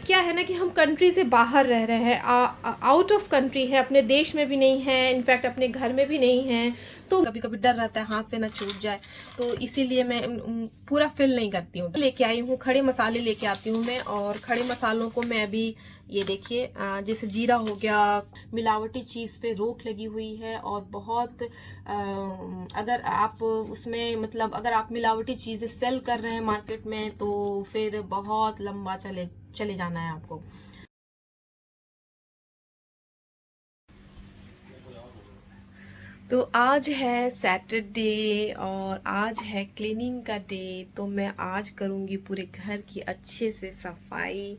क्या है ना कि हम कंट्री से बाहर रह रहे हैं, आउट ऑफ कंट्री है, अपने देश में भी नहीं है, इनफैक्ट अपने घर में भी नहीं है। तो कभी कभी डर रहता है हाथ से ना छूट जाए, तो इसीलिए मैं पूरा फिल नहीं करती हूँ। लेके आई हूँ खड़े मसाले, लेके आती हूँ मैं, और खड़े मसालों को मैं अभी ये देखिए, जैसे जीरा हो गया, मिलावटी चीज़ पे रोक लगी हुई है। और बहुत अगर आप उसमें मतलब अगर आप मिलावटी चीज़ें सेल कर रहे हैं मार्केट में, तो फिर बहुत लंबा चले चले जाना है आपको। तो आज है सैटरडे और आज है क्लीनिंग का डे, तो मैं आज करूँगी पूरे घर की अच्छे से सफाई।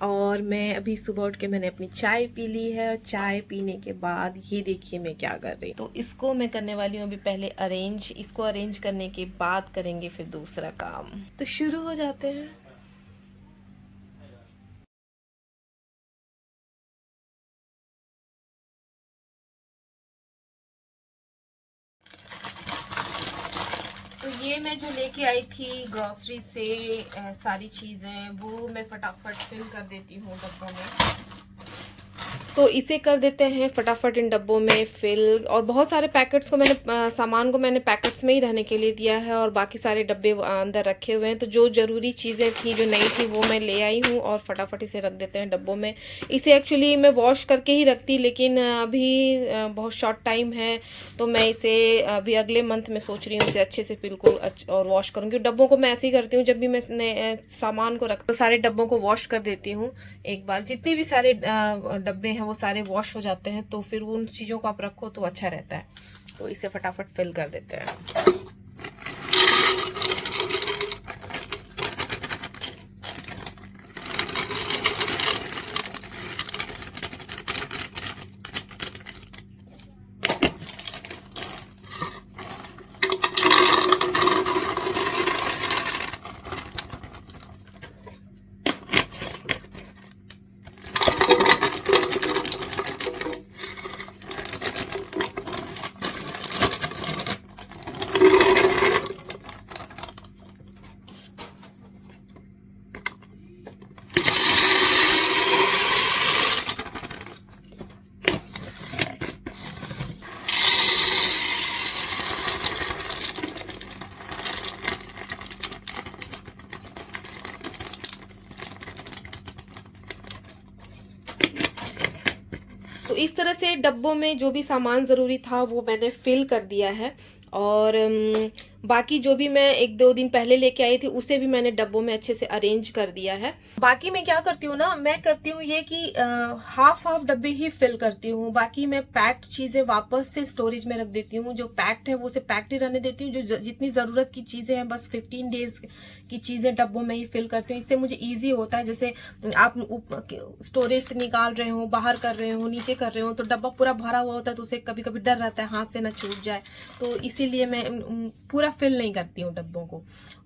और मैं अभी सुबह उठ के मैंने अपनी चाय पी ली है, और चाय पीने के बाद ये देखिए मैं क्या कर रही हूँ। तो इसको मैं करने वाली हूँ अभी पहले अरेंज, इसको अरेंज करने के बाद करेंगे फिर दूसरा काम। तो शुरू हो जाते हैं। तो ये मैं जो लेके आई थी ग्रोसरी से सारी चीज़ें, वो मैं फटाफट फिल कर देती हूँ डब्बों में। तो इसे कर देते हैं फटाफट इन डब्बों में फिल। और बहुत सारे पैकेट्स को मैंने सामान को मैंने पैकेट्स में ही रहने के लिए दिया है, और बाकी सारे डब्बे अंदर रखे हुए हैं। तो जो ज़रूरी चीज़ें थी जो नहीं थी वो मैं ले आई हूँ, और फटाफट इसे रख देते हैं डब्बों में। इसे एक्चुअली मैं वॉश करके ही रखती, लेकिन अभी बहुत शॉर्ट टाइम है, तो मैं इसे अभी अगले मंथ में सोच रही हूँ इसे अच्छे से बिल्कुल और वॉश करूँगी। डब्बों को मैं ऐसे ही करती हूँ, जब भी मैं सामान को रख तो सारे डब्बों को वॉश कर देती हूँ एक बार। जितने भी सारे डब्बे हैं वो सारे वॉश हो जाते हैं, तो फिर उन चीज़ों को आप रखो तो अच्छा रहता है। तो इसे फटाफट फिल कर देते हैं। तो इस तरह से डब्बों में जो भी सामान ज़रूरी था वो मैंने फिल कर दिया है। और बाकी जो भी मैं एक दो दिन पहले लेके आई थी उसे भी मैंने डब्बों में अच्छे से अरेंज कर दिया है। बाकी मैं क्या करती हूँ ना, मैं करती हूँ ये कि हाफ हाफ डब्बे ही फिल करती हूँ। बाकी मैं पैक्ड चीज़ें वापस से स्टोरेज में रख देती हूँ। जो पैक्ड है वो उसे पैक्ड ही रहने देती हूँ। जो जितनी ज़रूरत की चीज़ें हैं बस 15 डेज की चीज़ें डब्बों में ही फिल करती हूँ। इससे मुझे ईजी होता है। जैसे आप स्टोरेज से निकाल रहे हो, बाहर कर रहे हो, नीचे कर रहे हो, तो डब्बा पूरा भरा हुआ होता है, तो उसे कभी कभी डर रहता है हाथ से ना छूट जाए। तो इसीलिए मैं पूरा फिल नहीं करती हूँ डब्बों को।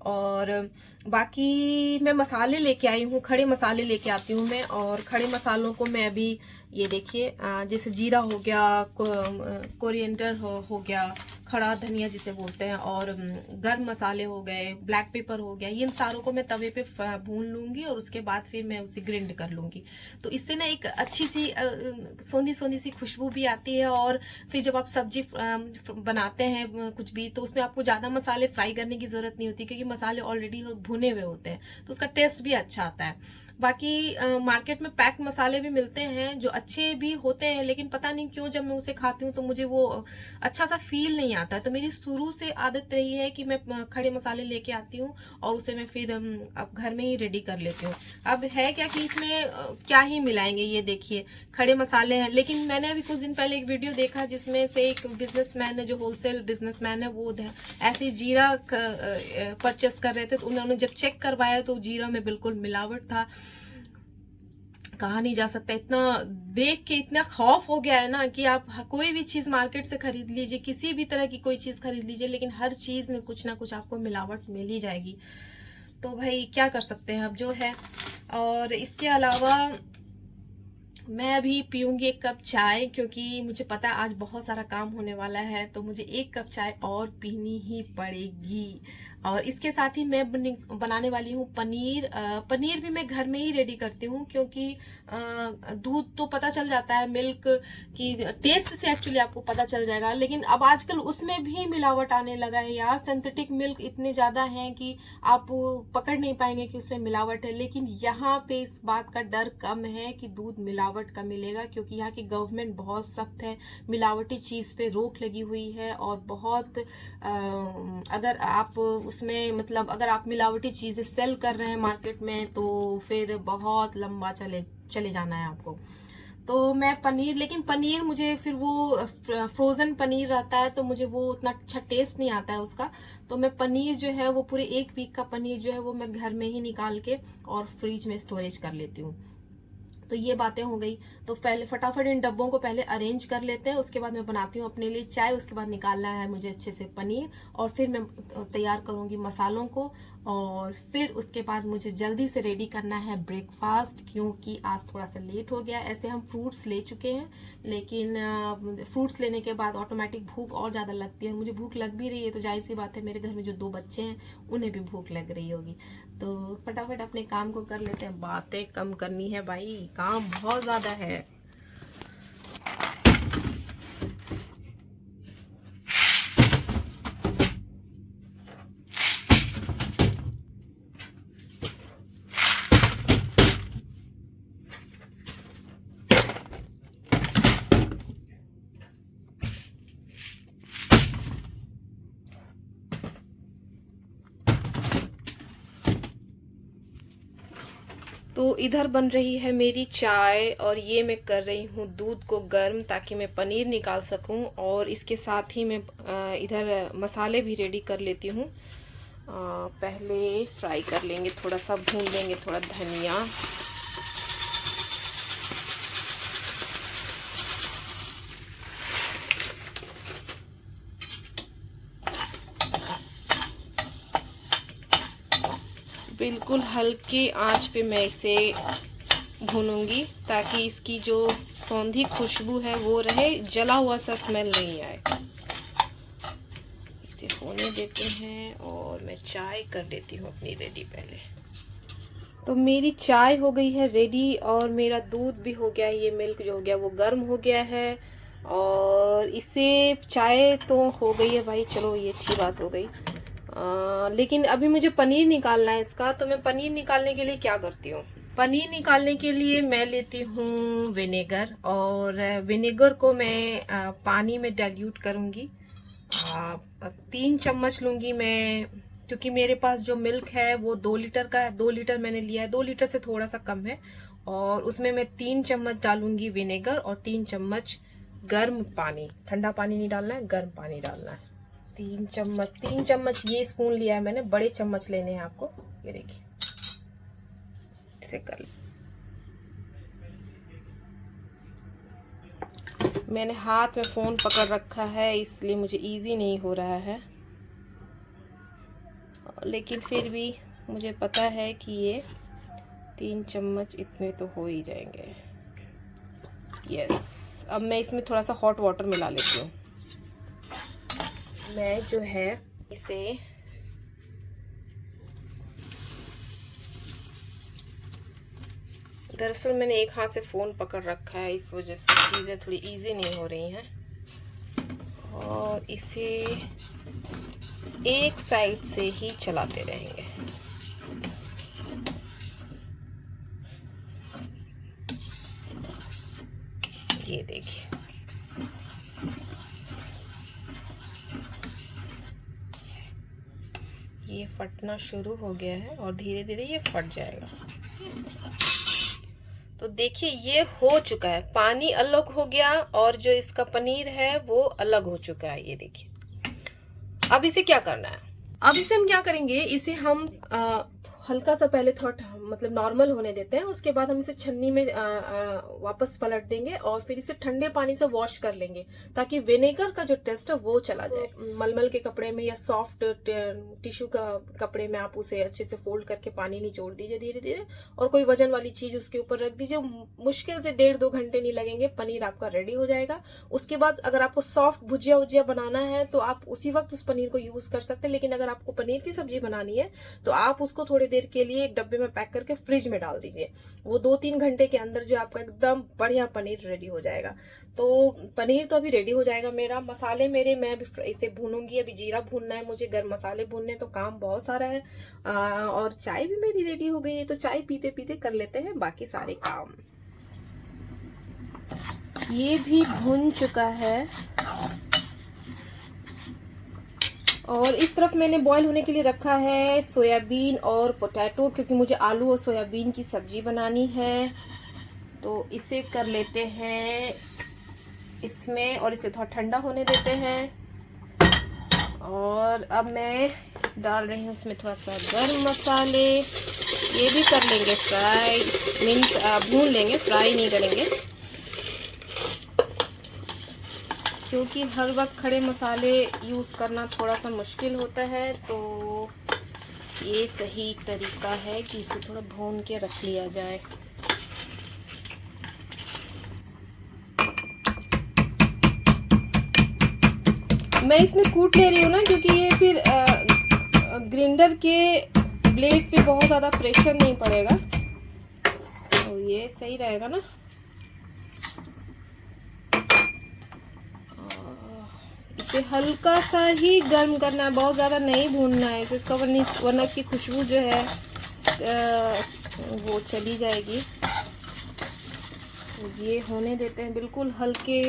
और बाकी मैं मसाले लेके आई हूँ, खड़े मसाले लेके आती हूँ मैं। और खड़े मसालों को मैं अभी ये देखिए, जैसे जीरा हो गया, कोरिएंडर हो गया, खड़ा धनिया जिसे बोलते हैं, और गर्म मसाले हो गए, ब्लैक पेपर हो गया, इन सारों को मैं तवे पे भून लूंगी, और उसके बाद फिर मैं उसे ग्रिंड कर लूंगी। तो इससे ना एक अच्छी सी सोंधी सोंधी सी खुशबू भी आती है। और फिर जब आप सब्जी बनाते हैं कुछ भी, तो उसमें आपको ज़्यादा मसाले फ्राई करने की ज़रूरत नहीं होती, क्योंकि मसाले ऑलरेडी भुने हुए होते हैं, तो उसका टेस्ट भी अच्छा आता है। बाकी मार्केट में पैक्ड मसाले भी मिलते हैं जो अच्छे भी होते हैं, लेकिन पता नहीं क्यों जब मैं उसे खाती हूँ तो मुझे वो अच्छा सा फील नहीं आता है। तो मेरी शुरू से आदत रही है कि मैं खड़े मसाले लेके आती हूँ, और उसे मैं फिर अब घर में ही रेडी कर लेती हूँ। अब है क्या कि इसमें क्या ही मिलाएंगे, ये देखिए खड़े मसाले हैं। लेकिन मैंने अभी कुछ दिन पहले एक वीडियो देखा जिसमें से एक बिजनेसमैन है, जो होलसेल बिजनेसमैन है, वो ऐसे जीरा परचेस कर रहे थे, तो उन्होंने जब चेक करवाया तो जीरा में बिल्कुल मिलावट था। कहा नहीं जा सकता, इतना देख के इतना खौफ हो गया है ना कि आप कोई भी चीज मार्केट से खरीद लीजिए, किसी भी तरह की कोई चीज खरीद लीजिए, लेकिन हर चीज में कुछ ना कुछ आपको मिलावट मिल ही जाएगी। तो भाई क्या कर सकते हैं अब जो है। और इसके अलावा मैं अभी पीऊंगी एक कप चाय, क्योंकि मुझे पता है आज बहुत सारा काम होने वाला है, तो मुझे एक कप चाय और पीनी ही पड़ेगी। और इसके साथ ही मैं बनाने वाली हूँ पनीर। पनीर भी मैं घर में ही रेडी करती हूँ, क्योंकि दूध तो पता चल जाता है, मिल्क की टेस्ट से एक्चुअली आपको पता चल जाएगा, लेकिन अब आजकल उसमें भी मिलावट आने लगा है यार। सिंथेटिक मिल्क इतने ज़्यादा हैं कि आप पकड़ नहीं पाएंगे कि उसमें मिलावट है। लेकिन यहाँ पे इस बात का डर कम है कि दूध मिलावट का मिलेगा, क्योंकि यहाँ की गवर्नमेंट बहुत सख्त है, मिलावटी चीज़ पे रोक लगी हुई है। और बहुत अगर आप उसमें मतलब अगर आप मिलावटी चीज़ें सेल कर रहे हैं मार्केट में, तो फिर बहुत लंबा चले जाना है आपको। तो मैं पनीर, लेकिन पनीर मुझे फिर वो फ्रोज़न पनीर रहता है, तो मुझे वो उतना अच्छा टेस्ट नहीं आता है उसका। तो मैं पनीर जो है वो पूरे 1 वीक का पनीर जो है वो मैं घर में ही निकाल के और फ्रिज में स्टोरेज कर लेती हूँ। तो ये बातें हो गई। तो पहले फटाफट इन डब्बों को पहले अरेंज कर लेते हैं, उसके बाद मैं बनाती हूँ अपने लिए चाय। उसके बाद निकालना है मुझे अच्छे से पनीर, और फिर मैं तैयार करूँगी मसालों को, और फिर उसके बाद मुझे जल्दी से रेडी करना है ब्रेकफास्ट, क्योंकि आज थोड़ा सा लेट हो गया। ऐसे हम फ्रूट्स ले चुके हैं, लेकिन फ्रूट्स लेने के बाद ऑटोमेटिक भूख और ज़्यादा लगती है। मुझे भूख लग भी रही है, तो जाहिर सी बात है मेरे घर में जो 2 बच्चे हैं उन्हें भी भूख लग रही होगी। तो फटाफट अपने काम को कर लेते हैं, बातें कम करनी है भाई, काम बहुत ज़्यादा है। तो इधर बन रही है मेरी चाय, और ये मैं कर रही हूँ दूध को गर्म, ताकि मैं पनीर निकाल सकूँ। और इसके साथ ही मैं इधर मसाले भी रेडी कर लेती हूँ। पहले फ्राई कर लेंगे, थोड़ा सा भून लेंगे, थोड़ा धनिया, बिल्कुल हल्के आंच पे मैं इसे भूनूंगी, ताकि इसकी जो सौंधी खुशबू है वो रहे, जला हुआ सा स्मेल नहीं आए। इसे होने देते हैं और मैं चाय कर लेती हूँ अपनी रेडी पहले। तो मेरी चाय हो गई है रेडी, और मेरा दूध भी हो गया है, ये मिल्क जो हो गया वो गर्म हो गया है। और इसे चाय तो हो गई है भाई, चलो ये अच्छी बात हो गई। लेकिन अभी मुझे पनीर निकालना है इसका। तो मैं पनीर निकालने के लिए क्या करती हूँ, पनीर निकालने के लिए मैं लेती हूँ विनेगर, और विनेगर को मैं पानी में डाइल्यूट करूँगी। 3 चम्मच लूँगी मैं, क्योंकि मेरे पास जो मिल्क है वो 2 लीटर का है। 2 लीटर मैंने लिया है, 2 लीटर से थोड़ा सा कम है। और उसमें मैं 3 चम्मच डालूंगी विनेगर, और 3 चम्मच गर्म पानी। ठंडा पानी नहीं डालना है, गर्म पानी डालना है। 3 चम्मच ये स्पून लिया है मैंने, बड़े चम्मच लेने हैं आपको। ये देखिए, इसे कर ले। मैंने हाथ में फोन पकड़ रखा है, इसलिए मुझे इजी नहीं हो रहा है, लेकिन फिर भी मुझे पता है कि ये 3 चम्मच इतने तो हो ही जाएंगे। यस, अब मैं इसमें थोड़ा सा हॉट वाटर मिला लेती हूँ। मैं जो है इसे दरअसल मैंने एक हाथ से फ़ोन पकड़ रखा है, इस वजह से चीज़ें थोड़ी इजी नहीं हो रही हैं। और इसे एक साइड से ही चलाते रहेंगे। ये देखिए, ये फटना शुरू हो गया है, और धीरे धीरे ये फट जाएगा। तो देखिए ये हो चुका है, पानी अलग हो गया, और जो इसका पनीर है वो अलग हो चुका है। ये देखिए, अब इसे क्या करना है, अब इसे हम क्या करेंगे, इसे हम हल्का सा पहले थोड़ा मतलब नॉर्मल होने देते हैं। उसके बाद हम इसे छन्नी में वापस पलट देंगे और फिर इसे ठंडे पानी से वॉश कर लेंगे ताकि विनेगर का जो टेस्ट है वो चला जाए। मलमल के कपड़े में या सॉफ्ट टिश्यू का कपड़े में आप उसे अच्छे से फोल्ड करके पानी निचोड़ दीजिए धीरे धीरे, और कोई वजन वाली चीज उसके ऊपर रख दीजिए। मुश्किल से 1.5-2 घंटे नहीं लगेंगे, पनीर आपका रेडी हो जाएगा। उसके बाद अगर आपको सॉफ्ट भुजिया उजिया बनाना है तो आप उसी वक्त उस पनीर को यूज कर सकते हैं, लेकिन अगर आपको पनीर की सब्जी बनानी है तो आप उसको थोड़ी देर के लिए एक डब्बे में पैक करके फ्रिज में डाल दीजिए। वो 2-3 घंटे के अंदर जो आपका एकदम बढ़िया पनीर रेडी हो जाएगा। तो पनीर तो अभी रेडी हो जाएगा मेरा। मसाले मेरे, मैं अभी इसे भूनूंगी। अभी जीरा भूनना है मुझे, गर्म मसाले भूनने, तो काम बहुत सारा है। और चाय भी मेरी रेडी हो गई है, तो चाय पीते पीते कर लेते हैं बाकी सारे काम। ये भी भून चुका है और इस तरफ मैंने बॉईल होने के लिए रखा है सोयाबीन और पोटैटो, क्योंकि मुझे आलू और सोयाबीन की सब्जी बनानी है। तो इसे कर लेते हैं इसमें और इसे थोड़ा ठंडा होने देते हैं। और अब मैं डाल रही हूँ इसमें थोड़ा सा गर्म मसाले। ये भी कर लेंगे फ्राई, मीन्स भून लेंगे, फ्राई नहीं करेंगे, क्योंकि हर वक्त खड़े मसाले यूज़ करना थोड़ा सा मुश्किल होता है। तो ये सही तरीका है कि इसे थोड़ा भून के रख लिया जाए। मैं इसमें कूट ले रही हूँ ना, क्योंकि ये फिर ग्राइंडर के ब्लेड पे बहुत ज़्यादा प्रेशर नहीं पड़ेगा, तो ये सही रहेगा ना। इसे हल्का सा ही गर्म करना है, बहुत ज़्यादा नहीं भूनना है इसका, वरना इसकी खुशबू जो है वो चली जाएगी। तो ये होने देते हैं बिल्कुल हल्के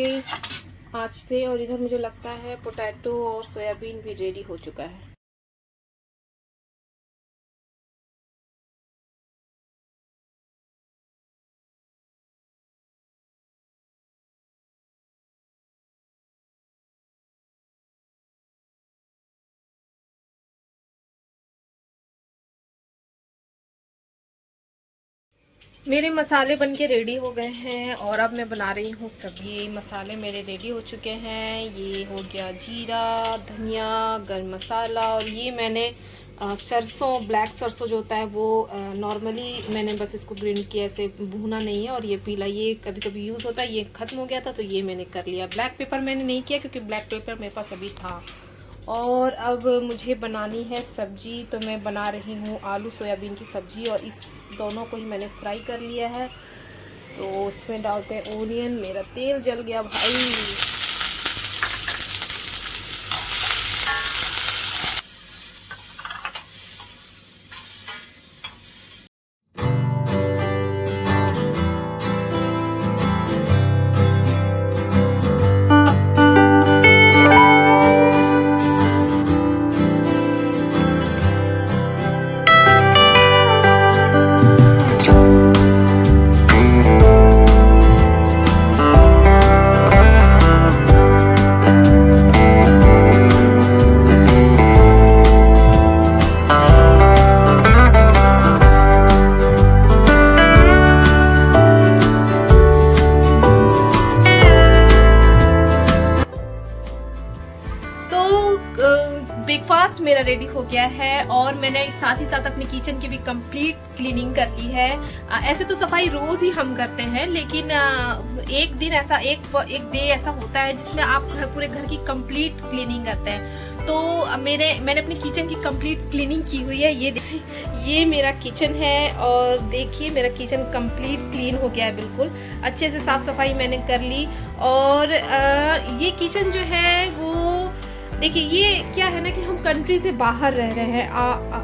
आंच पे। और इधर मुझे लगता है पोटैटो और सोयाबीन भी रेडी हो चुका है। मेरे मसाले बनके रेडी हो गए हैं और अब मैं बना रही हूँ सब्जी। मसाले मेरे रेडी हो चुके हैं। ये हो गया जीरा, धनिया, गरम मसाला, और ये मैंने सरसों, ब्लैक सरसों जो होता है वो नॉर्मली मैंने बस इसको ग्राइंड किया, ऐसे भूना नहीं है। और ये पीला, ये कभी कभी यूज़ होता है, ये ख़त्म हो गया था तो ये मैंने कर लिया। ब्लैक पेपर मैंने नहीं किया क्योंकि ब्लैक पेपर मेरे पास अभी था। और अब मुझे बनानी है सब्जी, तो मैं बना रही हूँ आलू सोयाबीन की सब्जी, और इस दोनों को ही मैंने फ्राई कर लिया है। तो इसमें डालते हैं ओनियन। मेरा तेल जल गया भाई। ब्रेकफास्ट मेरा रेडी हो गया है और मैंने साथ ही साथ अपनी किचन की भी कंप्लीट क्लीनिंग कर ली है। ऐसे तो सफाई रोज ही हम करते हैं, लेकिन एक दिन ऐसा, एक डे ऐसा होता है जिसमें आप पूरे घर की कंप्लीट क्लीनिंग करते हैं। तो मैंने अपनी किचन की कंप्लीट क्लीनिंग की हुई है। ये मेरा किचन है और देखिए मेरा किचन कंप्लीट क्लीन हो गया है, बिल्कुल अच्छे से साफ सफाई मैंने कर ली। और ये किचन जो है वो देखिए, ये क्या है ना कि हम कंट्री से बाहर रह रहे हैं,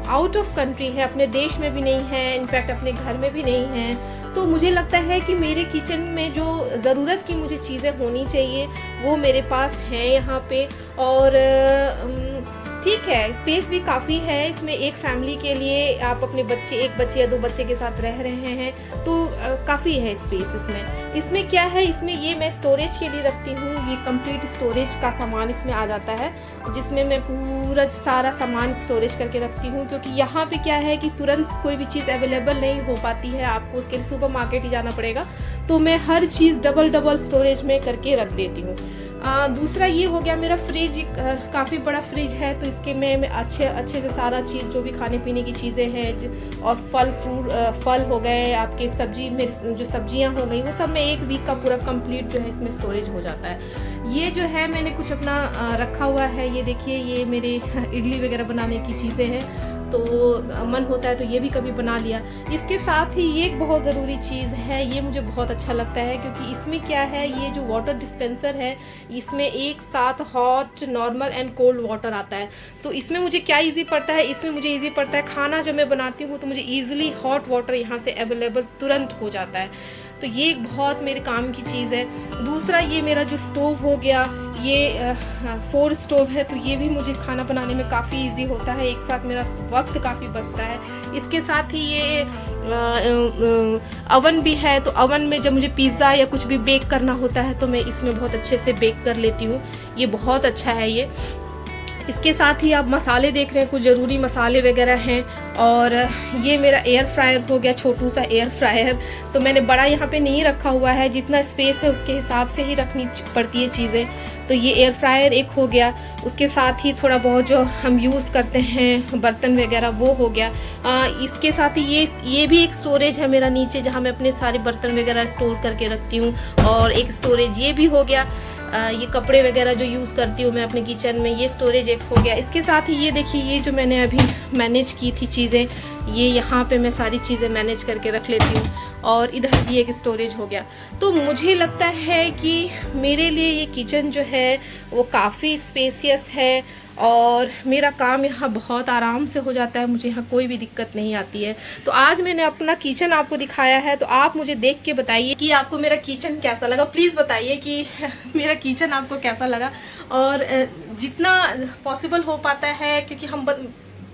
आउट ऑफ कंट्री है, अपने देश में भी नहीं है, इनफैक्ट अपने घर में भी नहीं है। तो मुझे लगता है कि मेरे किचन में जो ज़रूरत की मुझे चीज़ें होनी चाहिए वो मेरे पास हैं यहाँ पे। और ठीक है, स्पेस भी काफ़ी है इसमें। एक फैमिली के लिए आप अपने बच्चे, 1 बच्चे या 2 बच्चे के साथ रह रहे हैं तो काफ़ी है स्पेस इसमें। इसमें क्या है, इसमें ये मैं स्टोरेज के लिए रखती हूँ, ये कंप्लीट स्टोरेज का सामान इसमें आ जाता है, जिसमें मैं पूरा सारा सामान स्टोरेज करके रखती हूँ। क्योंकि यहाँ पे क्या है कि तुरंत कोई भी चीज़ अवेलेबल नहीं हो पाती है, आपको उसके लिए सुपर मार्केट ही जाना पड़ेगा, तो मैं हर चीज़ डबल स्टोरेज में करके रख देती हूँ। दूसरा ये हो गया मेरा फ्रिज, काफ़ी बड़ा फ्रिज है, तो इसके में अच्छे से सारा चीज़ जो भी खाने पीने की चीज़ें हैं और फल हो गए, आपके सब्जी, मेरी जो सब्जियां हो गई, वो सब में 1 वीक का पूरा कंप्लीट जो है इसमें स्टोरेज हो जाता है। ये जो है मैंने कुछ अपना रखा हुआ है, ये देखिए, ये मेरे इडली वगैरह बनाने की चीज़ें हैं, तो मन होता है तो ये भी कभी बना लिया। इसके साथ ही ये एक बहुत ज़रूरी चीज़ है, ये मुझे बहुत अच्छा लगता है, क्योंकि इसमें क्या है, ये जो वाटर डिस्पेंसर है, इसमें एक साथ hot, normal and cold water आता है। तो इसमें मुझे क्या इजी पड़ता है, इसमें मुझे इजी पड़ता है, खाना जब मैं बनाती हूँ तो मुझे ईजिली हॉट वाटर यहाँ से अवेलेबल तुरंत हो जाता है, तो ये एक बहुत मेरे काम की चीज़ है। दूसरा, ये मेरा जो स्टोव हो गया, ये 4 स्टोव है, तो ये भी मुझे खाना बनाने में काफ़ी इजी होता है, एक साथ मेरा वक्त काफ़ी बचता है। इसके साथ ही ये अवन भी है, तो अवन में जब मुझे पिज़्ज़ा या कुछ भी बेक करना होता है तो मैं इसमें बहुत अच्छे से बेक कर लेती हूँ, ये बहुत अच्छा है ये। इसके साथ ही आप मसाले देख रहे हैं, कुछ ज़रूरी मसाले वगैरह हैं। और ये मेरा एयर फ्रायर हो गया, छोटू सा एयर फ्रायर, तो मैंने बड़ा यहाँ पे नहीं रखा हुआ है, जितना स्पेस है उसके हिसाब से ही रखनी पड़ती है चीज़ें। तो ये एयर फ्रायर एक हो गया, उसके साथ ही थोड़ा बहुत जो हम यूज़ करते हैं बर्तन वगैरह वो हो गया। इसके साथ ही ये भी एक स्टोरेज है मेरा नीचे, जहाँ मैं अपने सारे बर्तन वगैरह स्टोर करके रखती हूँ, और एक स्टोरेज ये भी हो गया। ये कपड़े वगैरह जो यूज़ करती हूँ मैं अपने किचन में, ये स्टोरेज एक हो गया। इसके साथ ही ये देखिए, ये जो मैंने अभी मैनेज की थी चीज़ें, ये यहाँ पे मैं सारी चीज़ें मैनेज करके रख लेती हूँ, और इधर भी एक स्टोरेज हो गया। तो मुझे लगता है कि मेरे लिए ये किचन जो है वो काफ़ी स्पेसियस है, और मेरा काम यहाँ बहुत आराम से हो जाता है, मुझे यहाँ कोई भी दिक्कत नहीं आती है। तो आज मैंने अपना किचन आपको दिखाया है, तो आप मुझे देख के बताइए कि आपको मेरा किचन कैसा लगा। प्लीज़ बताइए कि मेरा किचन आपको कैसा लगा, और जितना पॉसिबल हो पाता है, क्योंकि हम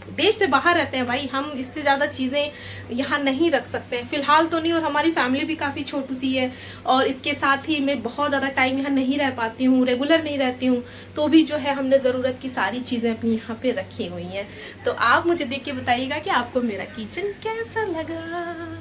देश से बाहर रहते हैं भाई, हम इससे ज़्यादा चीज़ें यहाँ नहीं रख सकते हैं, फ़िलहाल तो नहीं, और हमारी फैमिली भी काफ़ी छोटी सी है, और इसके साथ ही मैं बहुत ज़्यादा टाइम यहाँ नहीं रह पाती हूँ, रेगुलर नहीं रहती हूँ, तो भी जो है हमने ज़रूरत की सारी चीज़ें अपनी यहाँ पे रखी हुई हैं। तो आप मुझे देख के बताइएगा कि आपको मेरा किचन कैसा लगा।